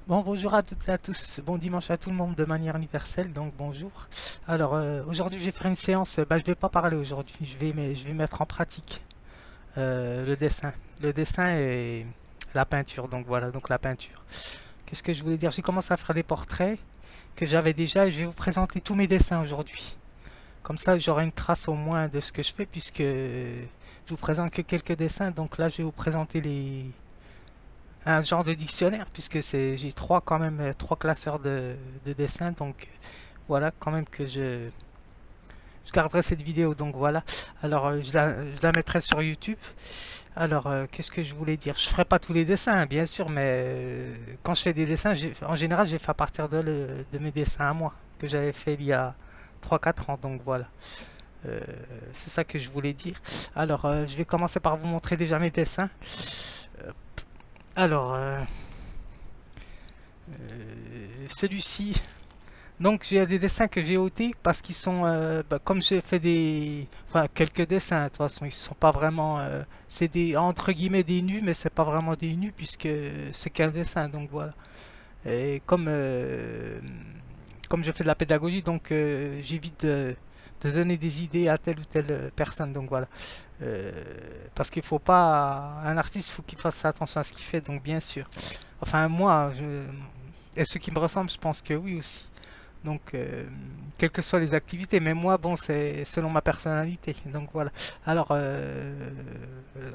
Bon, bonjour à toutes et à tous, bon dimanche à tout le monde de manière universelle, donc bonjour. Alors, aujourd'hui je vais faire une séance, je vais pas parler aujourd'hui, je vais mettre en pratique le dessin. Le dessin et la peinture, donc voilà, donc la peinture. Qu'est-ce que je voulais dire? J'ai commencé à faire des portraits que j'avais déjà et je vais vous présenter tous mes dessins aujourd'hui. Comme ça, j'aurai une trace au moins de ce que je fais puisque je vous présente que quelques dessins, donc là je vais vous présenter un genre de dictionnaire puisque j'ai trois quand même trois classeurs de dessins donc voilà quand même que je garderai cette vidéo donc voilà alors je la mettrai sur YouTube. Alors qu'est-ce que je voulais dire, je ferai pas tous les dessins hein, bien sûr, mais quand je fais des dessins en général j'ai fait à partir de mes dessins à moi que j'avais fait il y a 3 4 ans donc voilà. Euh, c'est ça que je voulais dire. Alors je vais commencer par vous montrer déjà mes dessins. Alors celui-ci. Donc j'ai des dessins que j'ai ôtés parce qu'ils sont, comme j'ai fait enfin quelques dessins, de toute façon ils sont pas vraiment, c'est des entre guillemets des nus, mais c'est pas vraiment des nus puisque c'est qu'un dessin, donc voilà. Et comme je fais de la pédagogie, donc j'évite de donner des idées à telle ou telle personne, donc voilà. Euh, Parce qu'il faut pas, un artiste, il faut qu'il fasse attention à ce qu'il fait, donc bien sûr. Enfin moi, et ceux qui me ressemblent, je pense que oui aussi. Donc, quelles que soient les activités, mais moi, bon, c'est selon ma personnalité. Donc voilà. Alors,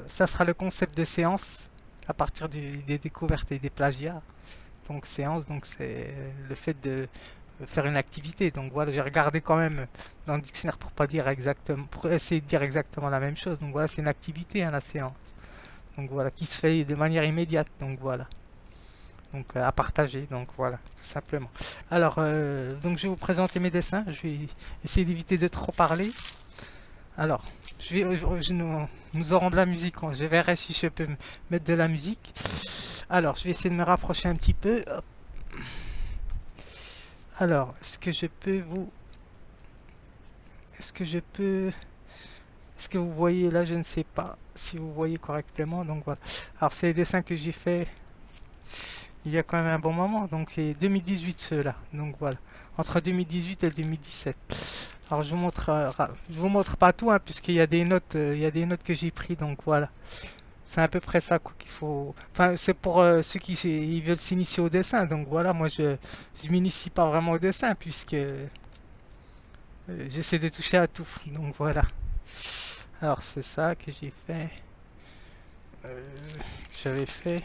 ça sera le concept de séance à partir des découvertes et des plagiats. Donc, séance, donc c'est le fait de faire une activité. Donc voilà, j'ai regardé quand même dans le dictionnaire pour pas dire exactement, pour essayer de dire exactement la même chose. Donc voilà, c'est une activité, hein, la séance. Donc voilà, qui se fait de manière immédiate. Donc voilà. Donc à partager, donc voilà, tout simplement. Alors, donc je vais vous présenter mes dessins, je vais essayer d'éviter de trop parler. Alors, nous aurons de la musique, je verrai si je peux mettre de la musique. Alors, je vais essayer de me rapprocher un petit peu. Hop. Alors, est-ce que je peux, est-ce que vous voyez là, je ne sais pas si vous voyez correctement, donc voilà. Alors, c'est les dessins que j'ai fait il y a quand même un bon moment, donc c'est 2018 ceux-là, donc voilà, entre 2018 et 2017. Alors je vous montre pas tout, hein, puisqu'il y a des notes, il y a des notes que j'ai pris, donc voilà. C'est à peu près ça quoi, qu'il faut. Enfin, c'est pour ceux qui ils veulent s'initier au dessin, donc voilà, moi je m'initie pas vraiment au dessin puisque j'essaie de toucher à tout, donc voilà. Alors c'est ça que j'ai fait, que j'avais fait.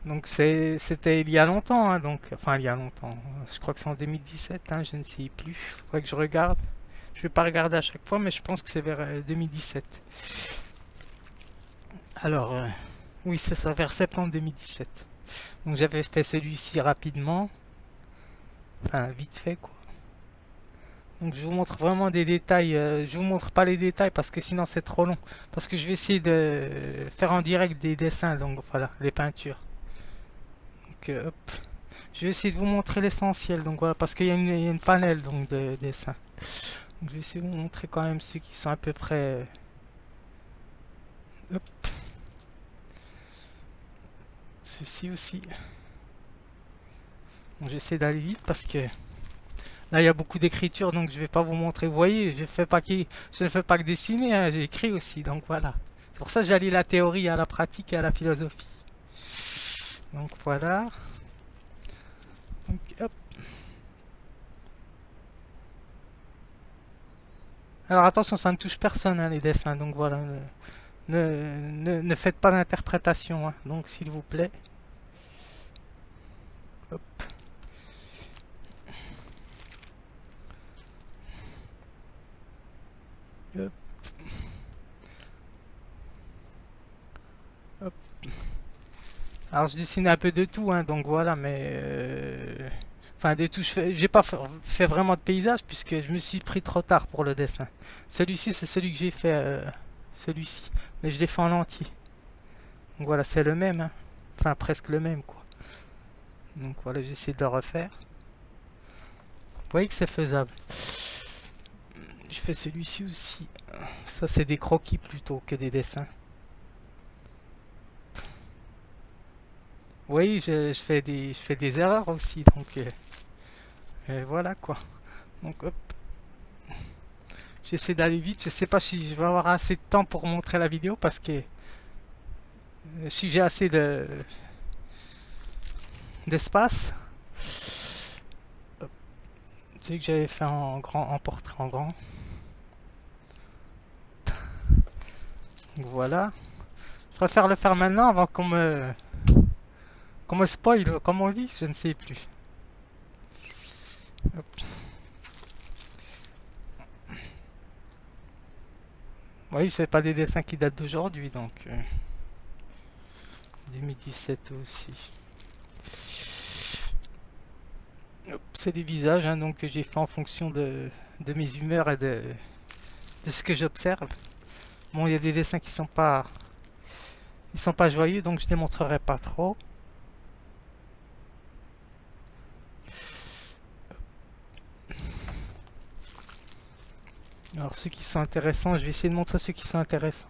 Donc c'était il y a longtemps, hein, donc enfin il y a longtemps. Je crois que c'est en 2017, hein, je ne sais plus. Faudrait que je regarde. Je vais pas regarder à chaque fois, mais je pense que c'est vers 2017. Alors oui, c'est ça, vers septembre 2017. Donc j'avais fait celui-ci rapidement, enfin vite fait quoi. Donc je vous montre vraiment des détails. Je vous montre pas les détails parce que sinon c'est trop long. Parce que je vais essayer de faire en direct des dessins, donc voilà, les peintures. Donc hop. Je vais essayer de vous montrer l'essentiel, donc voilà, parce qu'il y a il y a une panel donc de dessins. Donc je vais essayer de vous montrer quand même ceux qui sont à peu près. Hop, ceci aussi. Bon, j'essaie d'aller vite parce que là il y a beaucoup d'écriture, donc je vais pas vous montrer. Vous voyez, je ne fais pas que dessiner, hein, j'ai écrit aussi, donc voilà. C'est pour ça que j'allie la théorie à la pratique et à la philosophie. Donc voilà. Donc, hop. Alors attention, ça ne touche personne hein, les dessins, donc voilà. Ne faites pas d'interprétation, hein, donc s'il vous plaît. Hop, hop, hop. Alors je dessine un peu de tout, hein, donc voilà, mais enfin de tout. J'ai pas fait vraiment de paysage puisque je me suis pris trop tard pour le dessin. Celui-ci, c'est celui que j'ai fait, celui-ci, mais je l'ai fait en entier. Donc voilà, c'est le même, hein. Enfin presque le même quoi. Donc voilà, j'essaie de le refaire. Vous voyez que c'est faisable. Je fais celui-ci aussi. Ça, c'est des croquis plutôt que des dessins. Oui, je fais des erreurs aussi, donc voilà quoi. Donc hop, j'essaie d'aller vite. Je sais pas si je vais avoir assez de temps pour montrer la vidéo parce que si j'ai assez d'espace, c'est que j'avais fait en grand, en portrait en grand. Donc voilà. Je préfère le faire maintenant avant qu'on me spoil, comme on dit, je ne sais plus. Hop. Oui, c'est pas des dessins qui datent d'aujourd'hui, donc 2017 aussi. C'est des visages hein, donc, que j'ai fait en fonction de mes humeurs et de ce que j'observe. Bon, il y a des dessins qui ils sont pas joyeux, donc je les montrerai pas trop. Alors ceux qui sont intéressants, je vais essayer de montrer ceux qui sont intéressants.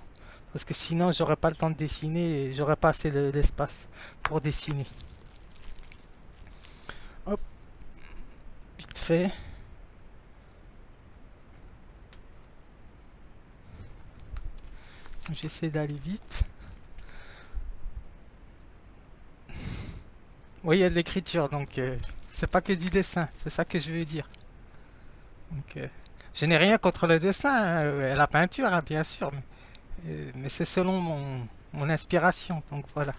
Parce que sinon, j'aurais pas le temps de dessiner et j'aurais pas assez d'espace pour dessiner. Hop, vite fait. J'essaie d'aller vite. Oui, il y a de l'écriture, donc c'est pas que du dessin, c'est ça que je veux dire. Donc, je n'ai rien contre le dessin et la peinture, hein, bien sûr, mais c'est selon mon inspiration, donc voilà.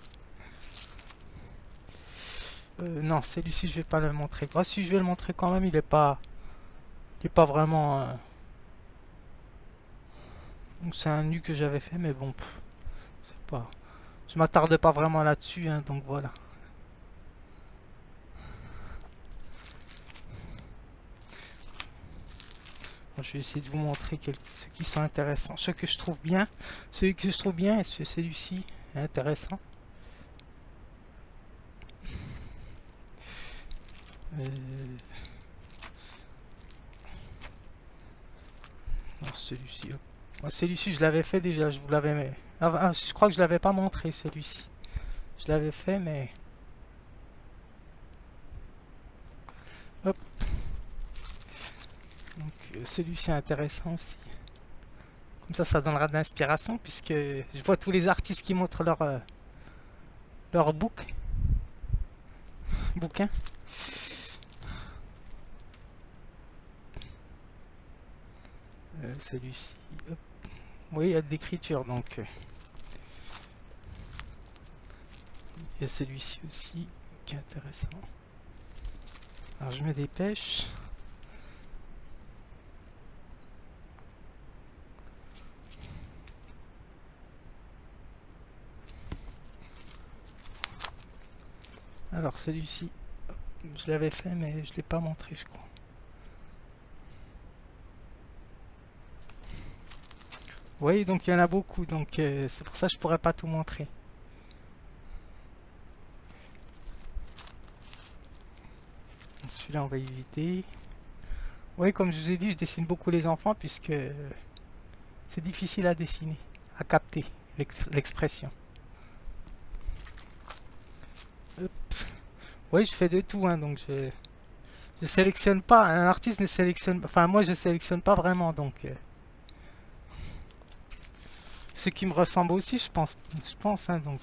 Non, celui-ci, je vais pas le montrer. Oh, si je vais le montrer quand même, il est pas vraiment. Donc c'est un nu que j'avais fait, mais bon, c'est pas. Je m'attarde pas vraiment là-dessus, hein, donc voilà. Je vais essayer de vous montrer ceux qui sont intéressants, ceux que je trouve bien, celui que je trouve bien, et celui-ci est intéressant. Euh, non, celui-ci, hop. Moi, celui-ci, je l'avais fait déjà, je vous l'avais. Je crois que je l'avais pas montré celui-ci. Je l'avais fait, mais hop. Donc celui-ci est intéressant aussi. Comme ça donnera de l'inspiration puisque je vois tous les artistes qui montrent leur bouquin. Celui-ci, hop. Oui, il y a de l'écriture donc. Il y a celui-ci aussi qui est intéressant. Alors je me dépêche. Alors celui-ci, je l'avais fait mais je l'ai pas montré je crois. Vous voyez donc il y en a beaucoup donc c'est pour ça que je pourrais pas tout montrer. Celui-là on va éviter. Oui, comme je vous ai dit, je dessine beaucoup les enfants puisque c'est difficile à dessiner, à capter l'expression. Oui, je fais de tout, hein, donc je sélectionne pas. Un artiste ne sélectionne, enfin moi je sélectionne pas vraiment, donc ceux qui me ressemblent aussi, je pense, hein, donc.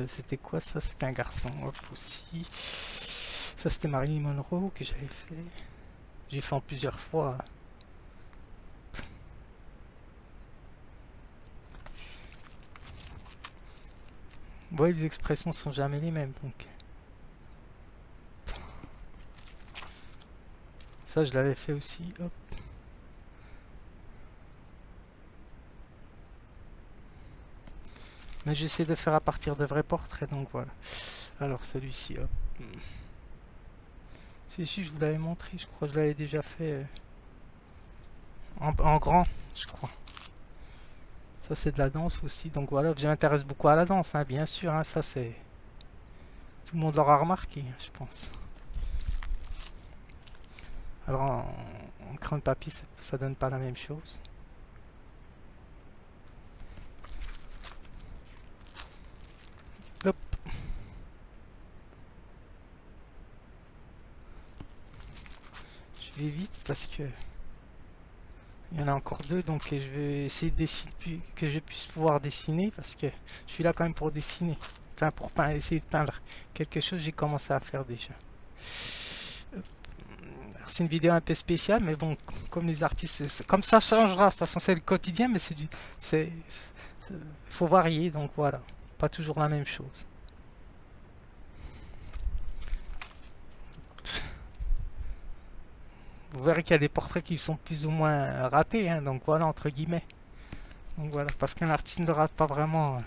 C'était quoi ça? C'était un garçon, hop aussi. Ça c'était Marilyn Monroe que j'avais fait. J'ai fait en plusieurs fois. Vous voyez, les expressions sont jamais les mêmes, donc. Ça je l'avais fait aussi, hop. Mais j'essaie de faire à partir de vrais portraits, donc voilà. Alors celui-ci, hop. Celui-ci, je vous l'avais montré, je crois que je l'avais déjà fait en grand, je crois. Ça, c'est de la danse aussi, donc voilà, je m'intéresse beaucoup à la danse, hein, bien sûr, hein, ça c'est... Tout le monde l'aura remarqué, hein, je pense. Alors, en crayon de papier, ça donne pas la même chose. vais vite parce que il y en a encore deux, donc je vais essayer de dessiner, que je puisse pouvoir dessiner parce que je suis là quand même pour dessiner. Enfin, pour essayer de peindre quelque chose, j'ai commencé à faire déjà. C'est une vidéo un peu spéciale, mais bon, comme les artistes, comme ça changera. De toute façon, c'est le quotidien, mais faut varier, donc voilà, pas toujours la même chose. Vous verrez qu'il y a des portraits qui sont plus ou moins ratés, hein, donc voilà, entre guillemets. Donc voilà, parce qu'un artiste ne rate pas vraiment.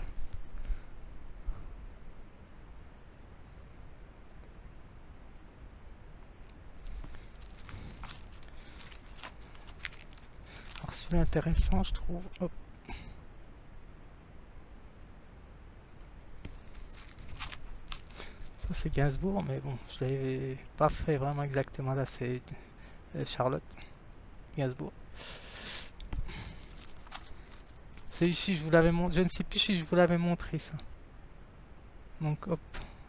Alors celui-là intéressant, je trouve. Hop. Ça c'est Gainsbourg, mais bon, je l'avais pas fait vraiment exactement. Là c'est Charlotte Gainsbourg. Celui-ci, je vous l'avais montré. Je ne sais plus si je vous l'avais montré ça. Donc hop.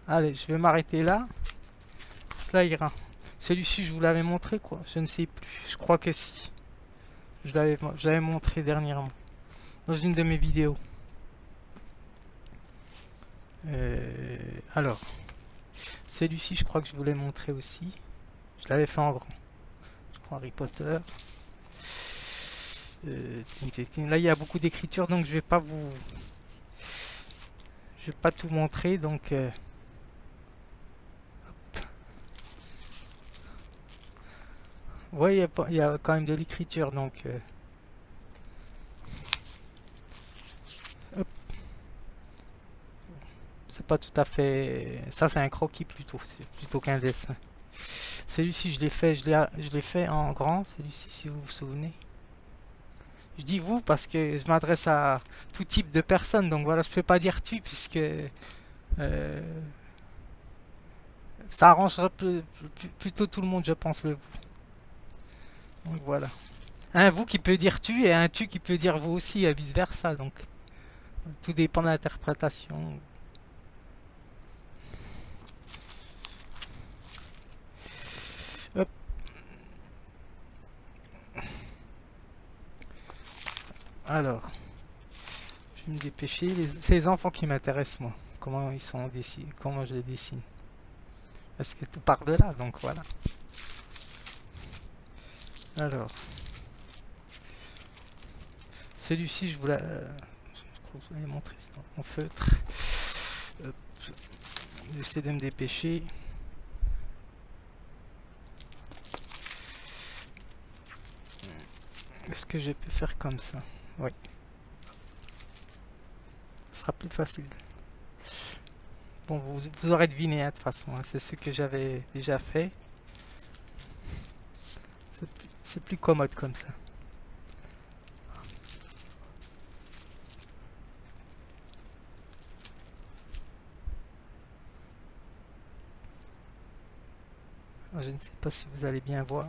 Allez, je vais m'arrêter là. Cela ira. Celui-ci, je vous l'avais montré quoi. Je ne sais plus. Je crois que si. Je l'avais montré dernièrement. Dans une de mes vidéos. Alors. Celui-ci, je crois que je vous l'ai montré aussi. Je l'avais fait en grand. Je crois Harry Potter. Là, il y a beaucoup d'écriture, donc je vais pas tout montrer, donc ouais, il y a quand même de l'écriture, donc hop. C'est pas tout à fait, ça c'est un croquis plutôt qu'un dessin. Celui-ci, je l'ai fait en grand, celui-ci, si vous vous souvenez. Je dis vous parce que je m'adresse à tout type de personnes, donc voilà, je peux pas dire tu puisque ça arrangerait plutôt tout le monde, je pense, le vous. Donc voilà. Un vous qui peut dire tu et un tu qui peut dire vous aussi et vice versa, donc tout dépend de l'interprétation. Hop. Alors, je vais me dépêcher. C'est les enfants qui m'intéressent moi. Comment ils sont dessinés, comment je les dessine. Parce que tout part de là, donc voilà. Alors, celui-ci, je crois que je vous l'avais montré ça en feutre. J'essaie de me dépêcher. Est-ce que je peux faire comme ça? Oui. Ce sera plus facile. Bon, vous aurez deviné, hein, de toute façon. Hein, c'est ce que j'avais déjà fait. C'est plus commode comme ça. Alors, je ne sais pas si vous allez bien voir.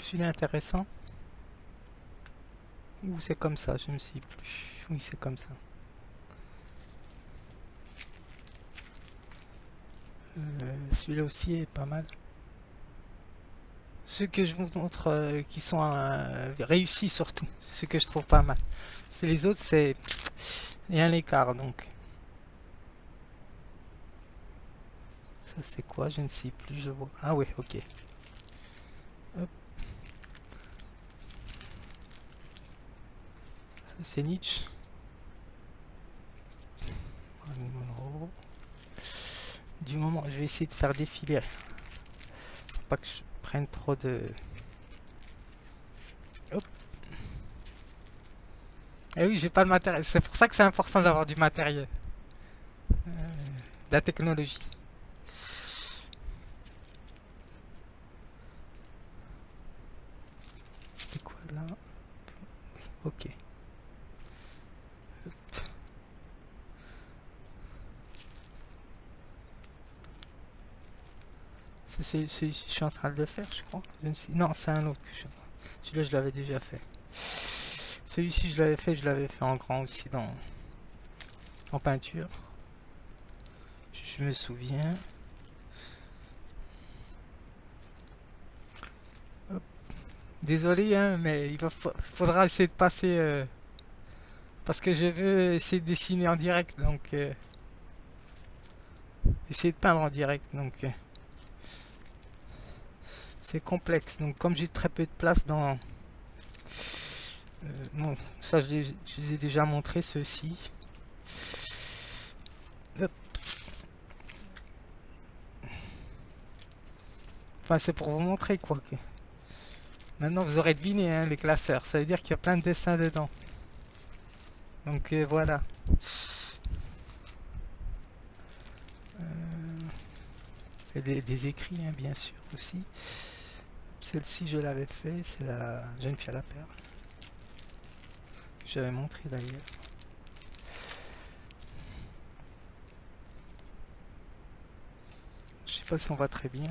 Celui-là intéressant. Ou c'est comme ça, je ne sais plus. Oui, c'est comme ça. Celui-là aussi est pas mal. Ceux que je vous montre qui sont réussis surtout, ceux que je trouve pas mal. C'est les autres, c'est il y a un écart donc. Ça c'est quoi? Je ne sais plus, je vois. Ah oui, ok. Hop. Ça c'est Nietzsche. Du moment, je vais essayer de faire défiler. Faut pas que je prenne trop de. Hop. Eh oui, j'ai pas le matériel. C'est pour ça que c'est important d'avoir du matériel. De la technologie. C'est quoi là. Ok. C'est celui-ci que je suis en train de le faire, je crois. Je ne sais... Non, c'est un autre que je... Celui-là, je l'avais déjà fait. Celui-ci, je l'avais fait en grand aussi en peinture. Je me souviens. Hop. Désolé, hein, mais faudra essayer de passer... parce que je veux essayer de dessiner en direct, donc... essayer de peindre en direct, donc... c'est complexe, donc comme j'ai très peu de place dans... non, ça je les ai déjà montré, ceux-ci. Enfin, c'est pour vous montrer quoi. Maintenant, vous aurez deviné, hein, les classeurs. Ça veut dire qu'il y a plein de dessins dedans. Donc voilà. Et des écrits, hein, bien sûr, aussi. Celle-ci, je l'avais fait. C'est la jeune fille à la perle. J'avais montré d'ailleurs. Je sais pas si on voit très bien.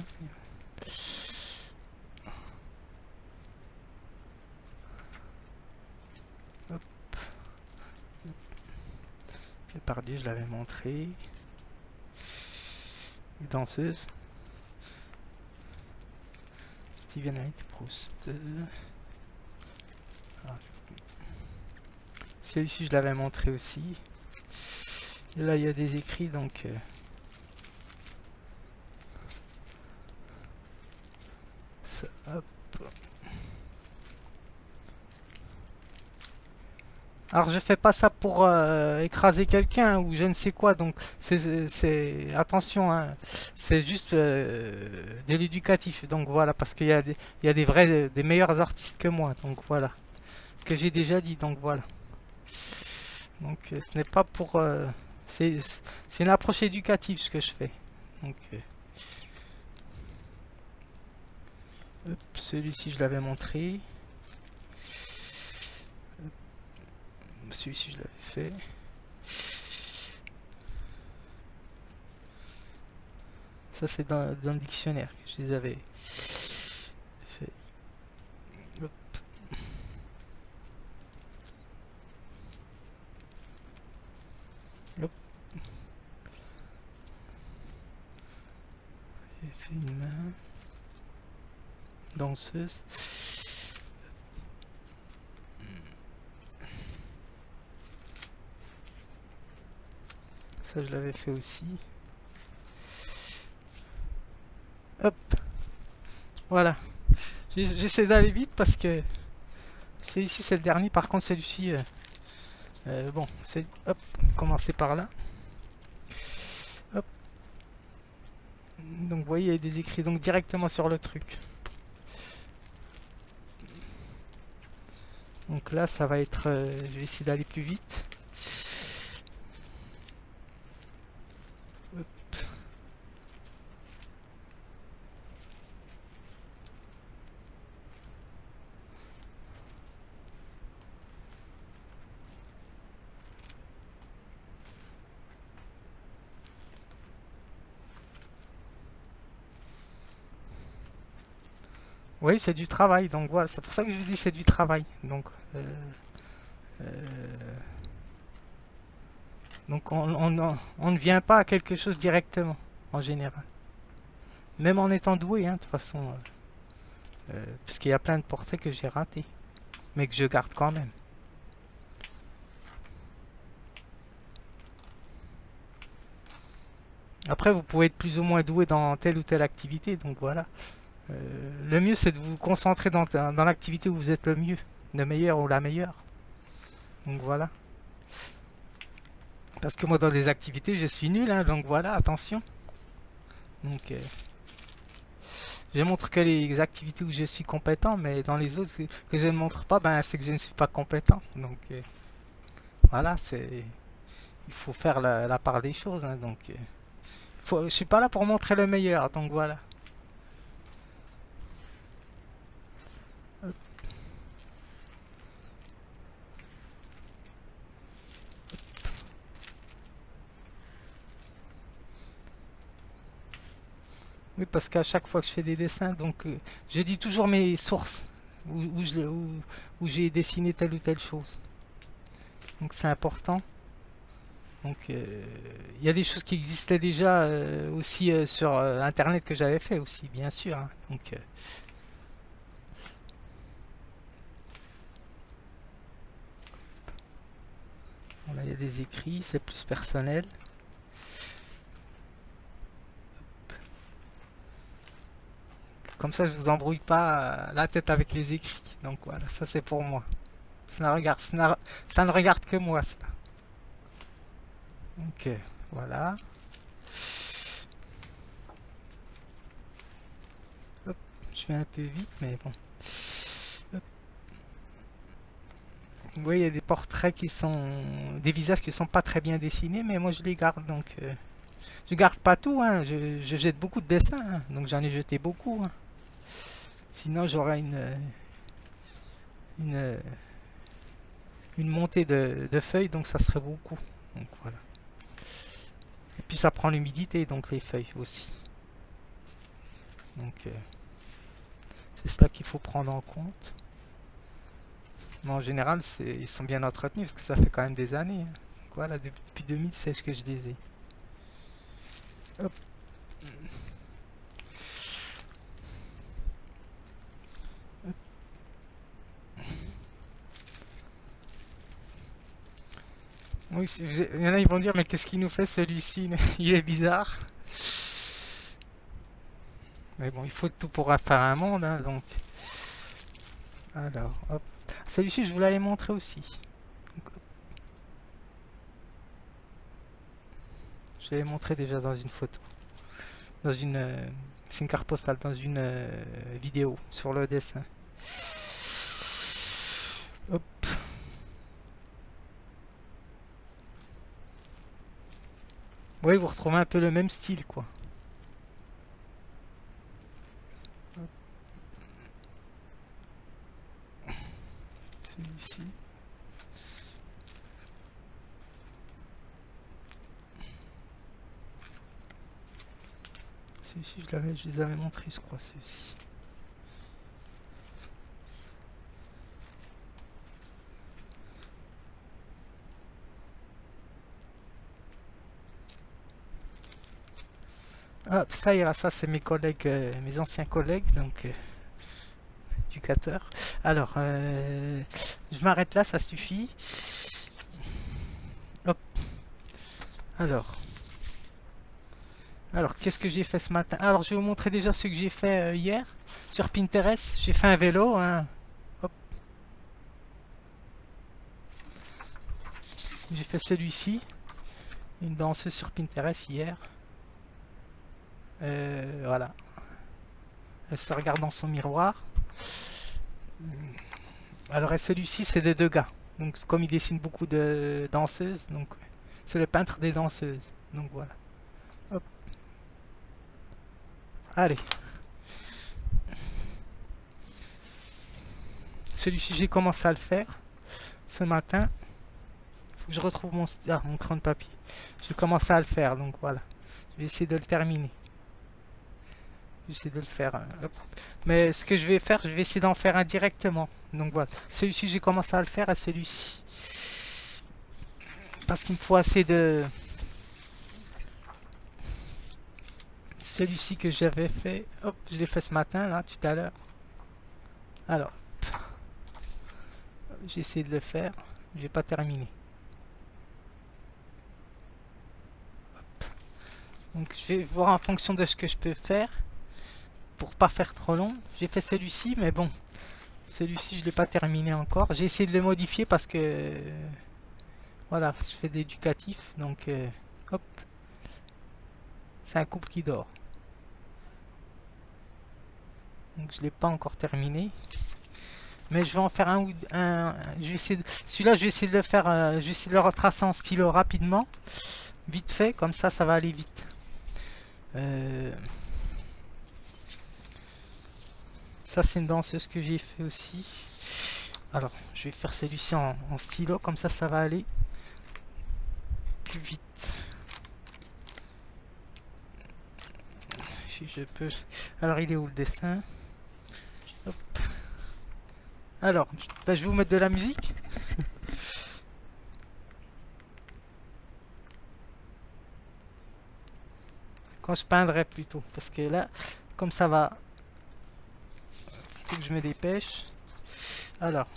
Hop. Depardieu, je l'avais montré. Les danseuses. Steven Knight, Proust. Ah. Celui-ci, je l'avais montré aussi. Et là, il y a des écrits, donc... ça, hop. Alors je fais pas ça pour écraser quelqu'un ou je ne sais quoi, donc c'est attention, hein, c'est juste de l'éducatif, donc voilà, parce qu'il y a des vrais, des meilleurs artistes que moi, donc voilà, que j'ai déjà dit, donc voilà. Donc ce n'est pas pour, c'est une approche éducative ce que je fais. Donc celui-ci je l'avais montré. Celui-ci je l'avais fait. Ça c'est dans le dictionnaire que je les avais fait. Hop. Hop. J'ai fait une main. Danseuse. Ça je l'avais fait aussi. Hop. Voilà. J'essaie d'aller vite parce que celui-ci c'est le dernier. Par contre celui-ci... bon, c'est... Hop. Commencer par là. Hop. Donc vous voyez, il y a des écrits donc directement sur le truc. Donc là, ça va être... je vais essayer d'aller plus vite. Hop. Oui, c'est du travail, donc voilà, c'est pour ça que je dis c'est du travail. Donc on ne vient pas à quelque chose directement, en général. Même en étant doué, hein, de toute façon. Puisqu'il y a plein de portraits que j'ai ratés, mais que je garde quand même. Après, vous pouvez être plus ou moins doué dans telle ou telle activité, donc voilà. Le mieux, c'est de vous concentrer dans l'activité où vous êtes le meilleur ou la meilleure. Donc voilà. Parce que moi, dans des activités, je suis nul, hein, donc voilà, attention. Donc, je montre que les activités où je suis compétent, mais dans les autres que je ne montre pas, ben, c'est que je ne suis pas compétent. Donc, voilà, il faut faire la part des choses, hein, donc... je suis pas là pour montrer le meilleur, donc voilà. Oui, parce qu'à chaque fois que je fais des dessins, donc je dis toujours mes sources où j'ai dessiné telle ou telle chose. Donc c'est important. Donc il y a des choses qui existaient déjà aussi sur Internet que j'avais fait aussi, bien sûr, hein. Donc voilà, il y a des écrits, c'est plus personnel. Comme ça, je vous embrouille pas la tête avec les écrits. Donc voilà, ça c'est pour moi. Ça ne regarde que moi, ça. Donc voilà. Hop, je vais un peu vite, mais bon. Hop. Vous voyez, il y a des portraits qui sont... des visages qui sont pas très bien dessinés, mais moi je les garde. Donc je garde pas tout, hein. Je jette beaucoup de dessins, hein. Donc j'en ai jeté beaucoup, hein. Sinon j'aurais une, une montée de feuilles, donc ça serait beaucoup. Donc voilà. Et puis ça prend l'humidité, donc les feuilles aussi. Donc c'est cela qu'il faut prendre en compte. Mais en général, ils sont bien entretenus parce que ça fait quand même des années, hein. Donc voilà, depuis 2016 que je les ai. Hop. Oui, il y en a qui vont dire, mais qu'est-ce qu'il nous fait celui-ci? Il est bizarre. Mais bon, il faut tout pour faire un monde, hein, donc. Alors, hop. Celui-ci, je vous l'avais montré aussi. Donc, je l'avais montré déjà dans une photo. Dans une... c'est une carte postale, dans une vidéo sur le dessin. Hop. Oui, vous retrouvez un peu le même style, quoi. Celui-ci. Celui-ci, je les avais montrés, je crois, ceux-ci. Hop, ça ira, ça c'est mes collègues, mes anciens collègues, donc éducateurs. Alors, je m'arrête là, ça suffit. Hop. Alors, qu'est-ce que j'ai fait ce matin? Alors, je vais vous montrer déjà ce que j'ai fait hier sur Pinterest. J'ai fait un vélo, hein. Hop. J'ai fait celui-ci, une danseuse sur Pinterest hier. Voilà. Elle se regarde dans son miroir. Alors, et celui-ci, c'est de deux gars. Donc, comme il dessine beaucoup de danseuses, donc c'est le peintre des danseuses. Donc voilà. Hop. Allez. Celui-ci, j'ai commencé à le faire ce matin. Faut que je retrouve mon crayon de papier. J'ai commencé à le faire, donc voilà. Je vais essayer de le terminer. J'essaie de le faire. Hop. Mais ce que je vais faire, je vais essayer d'en faire un directement. Donc voilà. Celui-ci, j'ai commencé à le faire à celui-ci. Parce qu'il me faut assez de... Celui-ci que j'avais fait. Hop, je l'ai fait ce matin, là, tout à l'heure. Alors, j'ai essayé de le faire. J'ai pas terminé. Hop. Donc je vais voir en fonction de ce que je peux faire. Pour pas faire trop long. J'ai fait celui-ci, mais bon. Celui-ci, je l'ai pas terminé encore. J'ai essayé de le modifier parce que... voilà, je fais d'éducatif. Donc, hop. C'est un couple qui dort. Donc je l'ai pas encore terminé. Mais je vais en faire je vais essayer celui-là, je vais essayer de le faire. Je vais essayer de le retracer en stylo rapidement. Vite fait, comme ça va aller vite. Ça, c'est une danseuse que j'ai fait aussi. Alors, je vais faire celui-ci en stylo, comme ça va aller plus vite. si je peux. Alors, il est où le dessin? Hop. Alors, bah, je vais vous mettre de la musique. Quand je peindrai plutôt. Parce que là, comme ça va, faut que je me dépêche. Alors,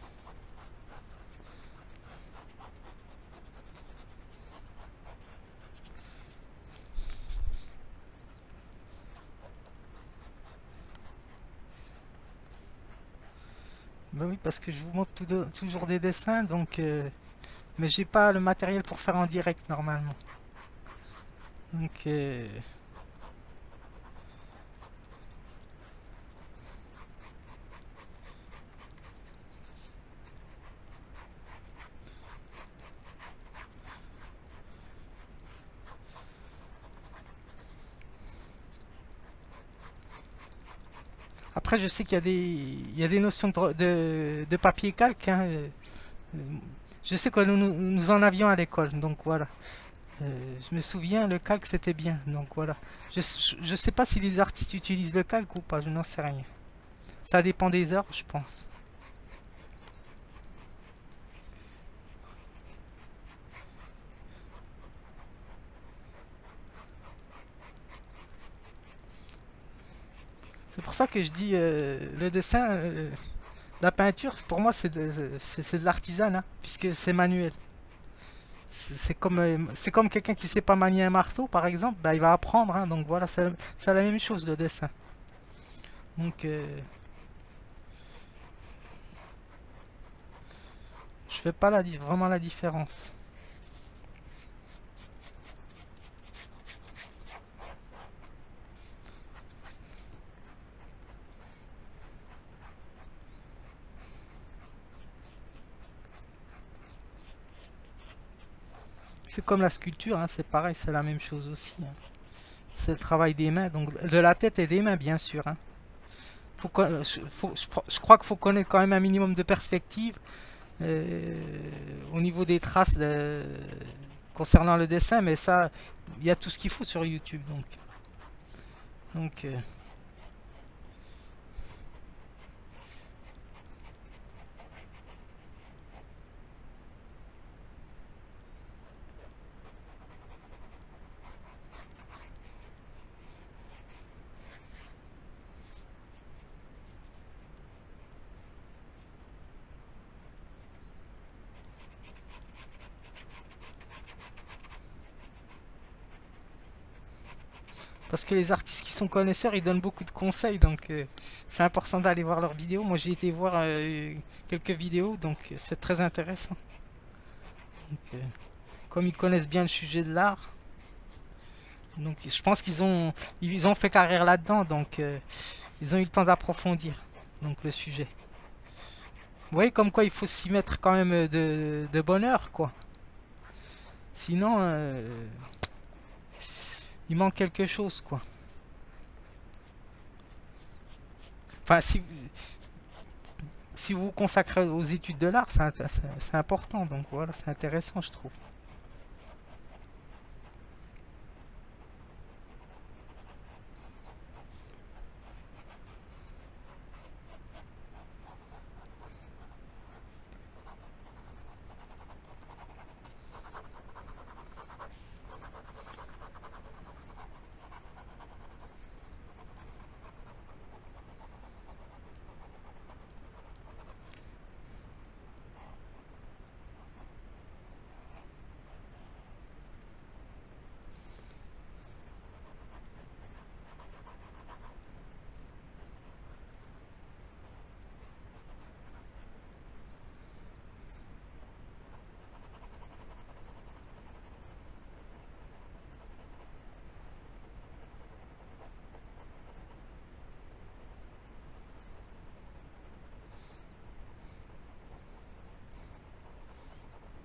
bah oui, parce que je vous montre toujours des dessins, donc mais j'ai pas le matériel pour faire en direct normalement. Donc après, je sais qu'il y a il y a des notions de papier calque, hein. Je sais que nous en avions à l'école, donc voilà. Je me souviens, le calque c'était bien, donc voilà. Je sais pas si les artistes utilisent le calque ou pas, je n'en sais rien. Ça dépend des heures, je pense. C'est pour ça que je dis le dessin, la peinture, pour moi c'est de l'artisanat, puisque c'est manuel. C'est comme quelqu'un qui sait pas manier un marteau, par exemple, bah, il va apprendre, hein, donc voilà, c'est la même chose le dessin. Donc je fais pas vraiment la différence. C'est comme la sculpture, hein, c'est pareil, c'est la même chose aussi, hein. C'est le travail des mains, donc de la tête et des mains, bien sûr, hein. Je crois qu'il faut connaître quand même un minimum de perspective au niveau des traces concernant le dessin, mais ça, il y a tout ce qu'il faut sur YouTube, donc parce que les artistes qui sont connaisseurs, ils donnent beaucoup de conseils, donc c'est important d'aller voir leurs vidéos. Moi, j'ai été voir quelques vidéos, donc c'est très intéressant. Donc, comme ils connaissent bien le sujet de l'art, donc je pense ils ont fait carrière là-dedans, donc ils ont eu le temps d'approfondir donc le sujet. Vous voyez comme quoi il faut s'y mettre quand même de bonne heure, quoi. Sinon, il manque quelque chose, quoi. Enfin, si vous vous consacrez aux études de l'art, c'est important, donc voilà, c'est intéressant, je trouve.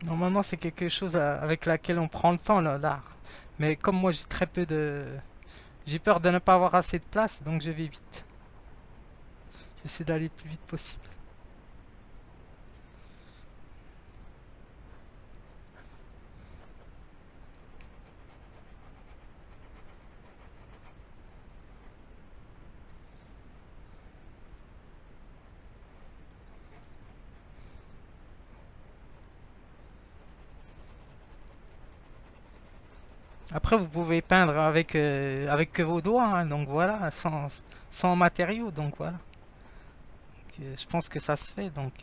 Normalement, c'est quelque chose avec laquelle on prend le temps, l'art. Mais comme moi, j'ai très peu de... J'ai peur de ne pas avoir assez de place, donc je vais vite. J'essaie d'aller le plus vite possible. Après, vous pouvez peindre avec que vos doigts, hein, donc voilà, sans matériaux, donc voilà. Donc, je pense que ça se fait, donc.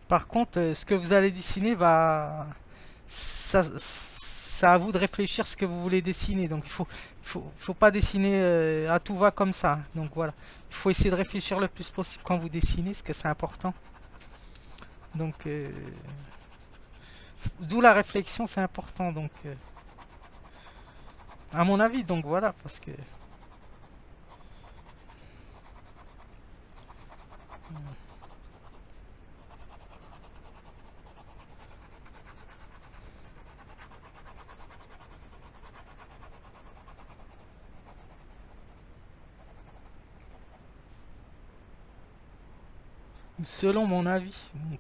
Par contre, ce que vous allez dessiner va, ça à vous de réfléchir ce que vous voulez dessiner. Donc faut pas dessiner à tout va comme ça. Donc voilà, il faut essayer de réfléchir le plus possible quand vous dessinez, parce que c'est important. Donc d'où la réflexion, c'est important. Donc à mon avis, donc voilà, parce que selon mon avis, donc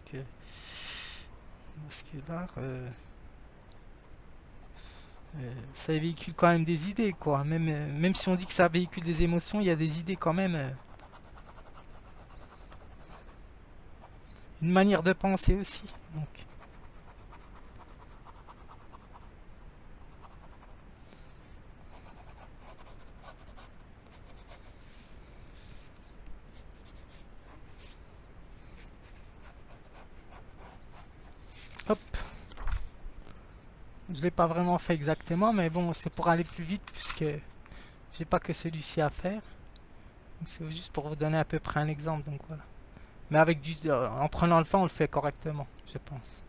parce que là, ça véhicule quand même des idées, quoi. Même si on dit que ça véhicule des émotions, il y a des idées quand même. Une manière de penser aussi. Donc, hop, je l'ai pas vraiment fait exactement, mais bon, c'est pour aller plus vite puisque j'ai pas que celui-ci à faire. Donc, c'est juste pour vous donner à peu près un exemple. Donc voilà. Mais en prenant le temps, on le fait correctement, je pense.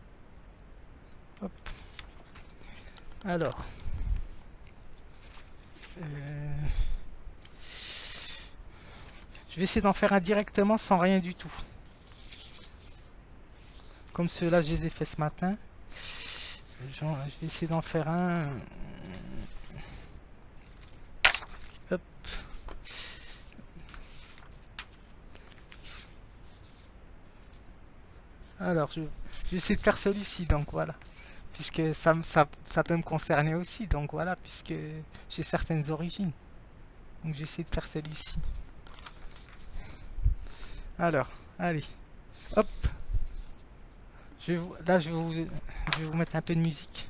Hop. Alors, euh, je vais essayer d'en faire un directement sans rien du tout. Comme ceux-là, je les ai fait ce matin. Je vais essayer d'en faire un. Hop. Alors, je vais essayer de faire celui-ci, donc voilà. Puisque ça peut me concerner aussi, donc voilà, puisque j'ai certaines origines. Donc j'essaie de faire celui-ci. Alors, allez, hop. Là, je vais vous mettre un peu de musique.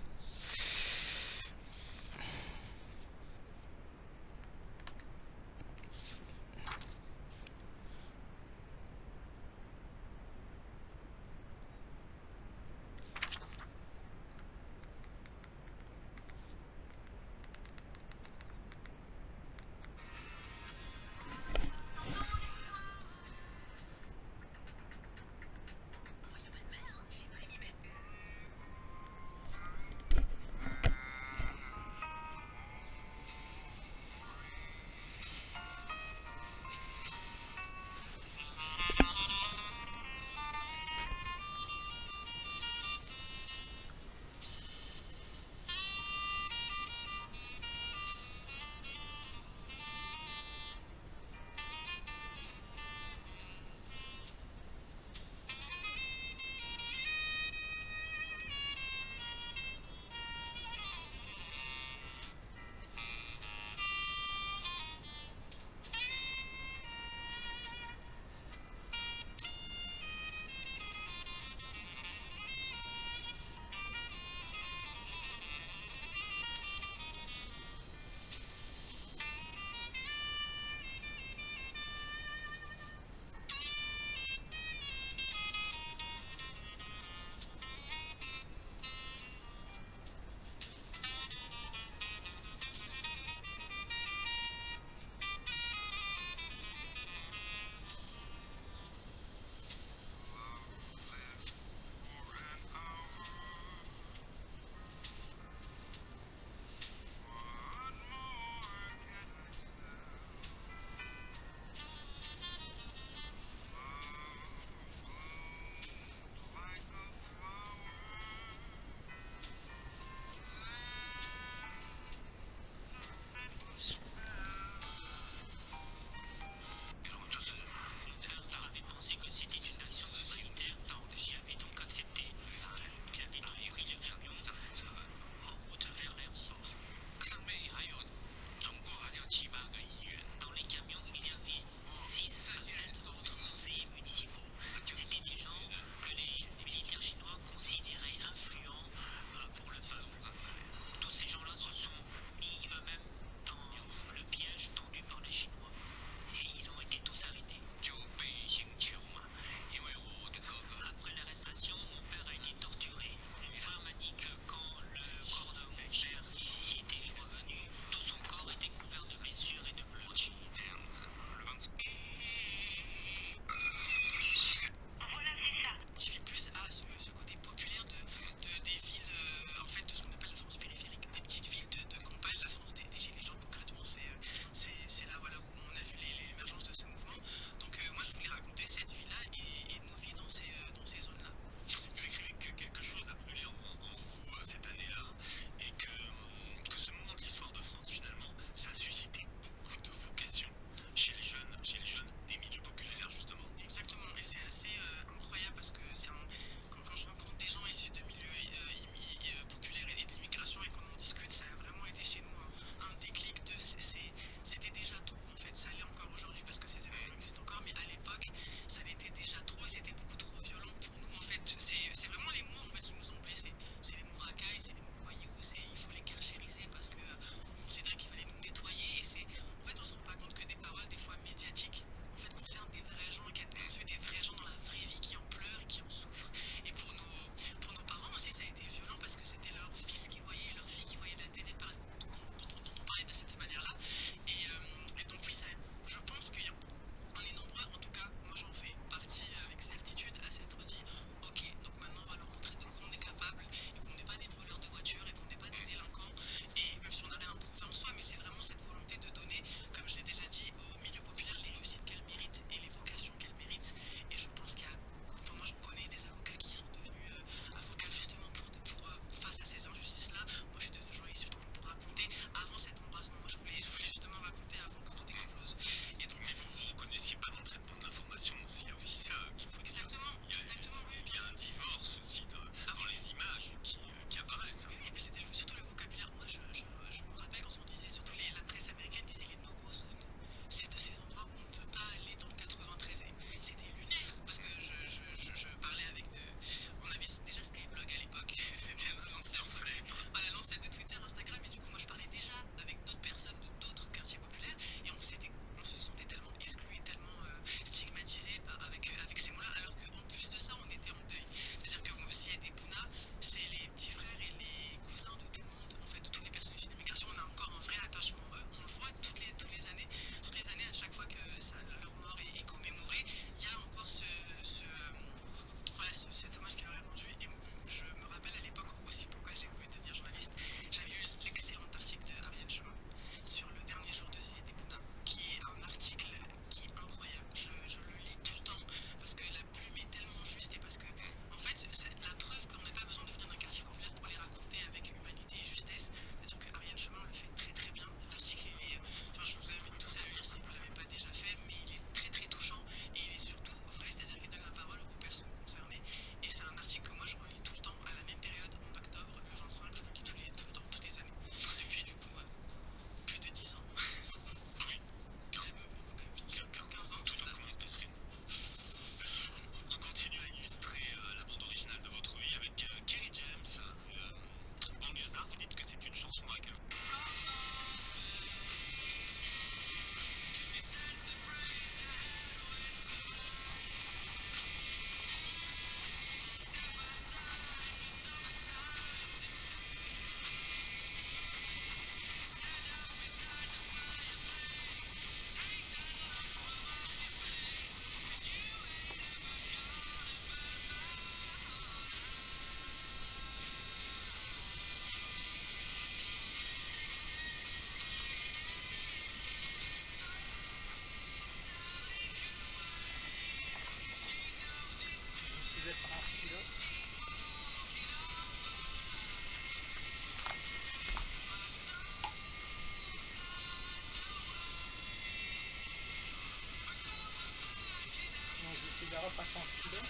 repasser en stylo.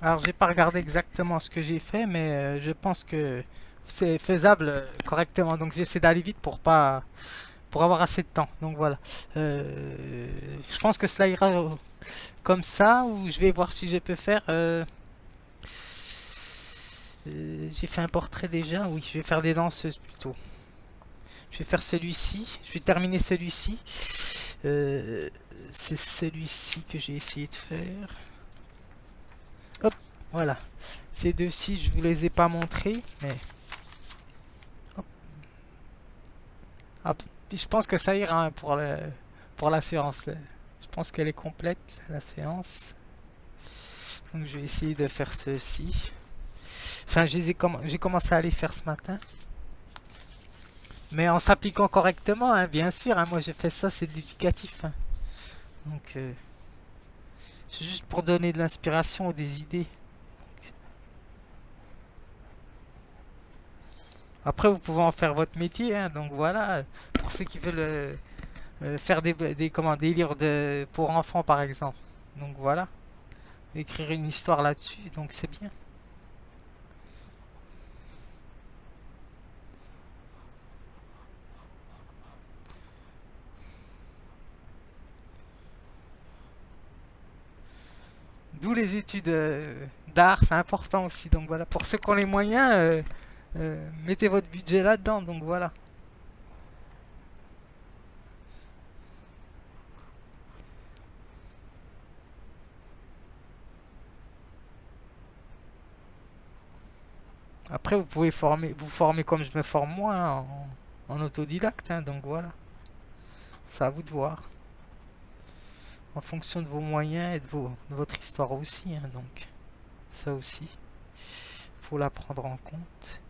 Alors, j'ai pas regardé exactement ce que j'ai fait, mais je pense que c'est faisable correctement. Donc, j'essaie d'aller vite pour avoir assez de temps. Donc voilà. Je pense que cela ira comme ça, ou je vais voir si je peux faire. J'ai fait un portrait déjà. Oui, je vais faire des danseuses plutôt. Je vais faire celui-ci. Je vais terminer celui-ci. Euh, c'est celui-ci que j'ai essayé de faire. Hop, voilà. Ces deux-ci, je vous les ai pas montrés, mais hop, hop. Puis je pense que ça ira hein, pour la séance. Je pense qu'elle est complète, la séance. Donc je vais essayer de faire ceci. Enfin, j'ai commencé à les faire ce matin. Mais en s'appliquant correctement, hein, bien sûr. Hein, moi, j'ai fait ça, c'est éducatif. Hein. Donc, c'est juste pour donner de l'inspiration ou des idées. Après, vous pouvez en faire votre métier. Hein, donc voilà, pour ceux qui veulent faire des livres pour enfants, par exemple. Donc voilà, écrire une histoire là-dessus. Donc c'est bien. d'où les études d'art, c'est important aussi. Donc voilà, pour ceux qui ont les moyens, mettez votre budget là-dedans. Donc voilà. Après, vous pouvez vous former comme je me forme moi, hein, en autodidacte. Hein, donc voilà, c'est à vous de voir. En fonction de vos moyens et de votre histoire aussi. Hein, donc ça aussi, faut la prendre en compte.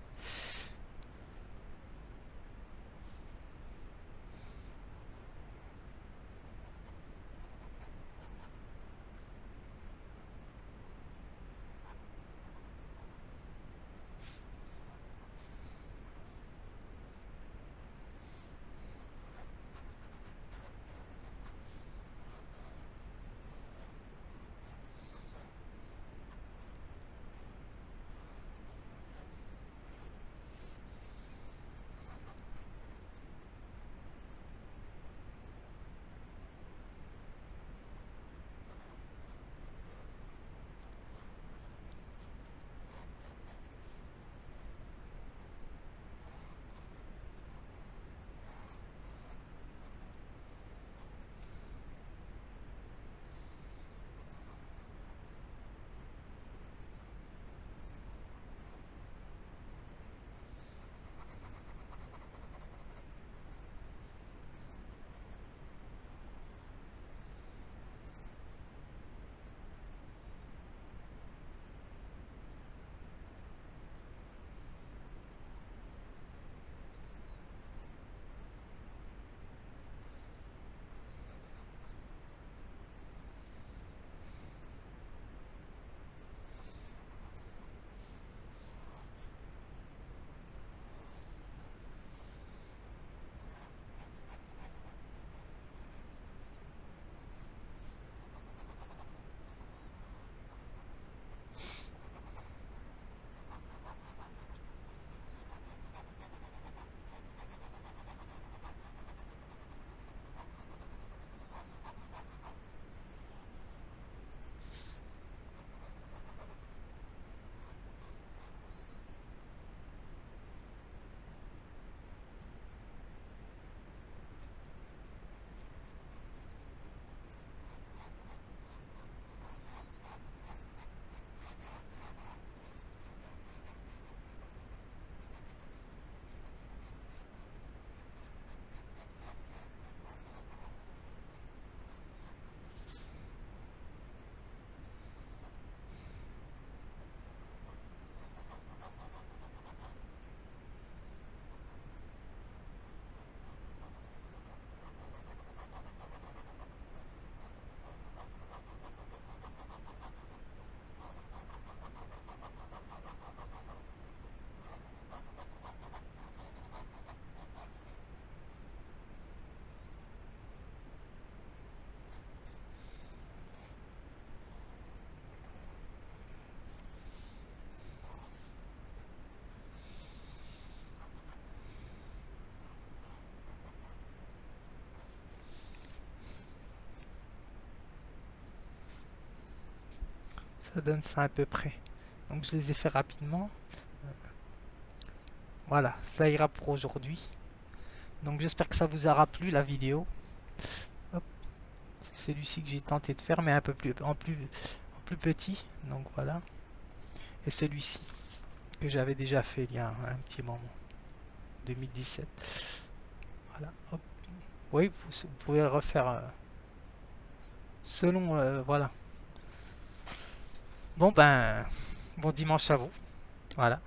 Ça donne ça à peu près. Donc je les ai fait rapidement. Voilà, cela ira pour aujourd'hui. Donc j'espère que ça vous aura plu la vidéo. Hop. C'est celui-ci que j'ai tenté de faire, mais un peu en plus petit. Donc voilà. Et celui-ci que j'avais déjà fait il y a un petit moment. 2017. Voilà. Hop. Oui, vous pouvez le refaire selon... voilà. Bon ben, bon dimanche à vous. Voilà.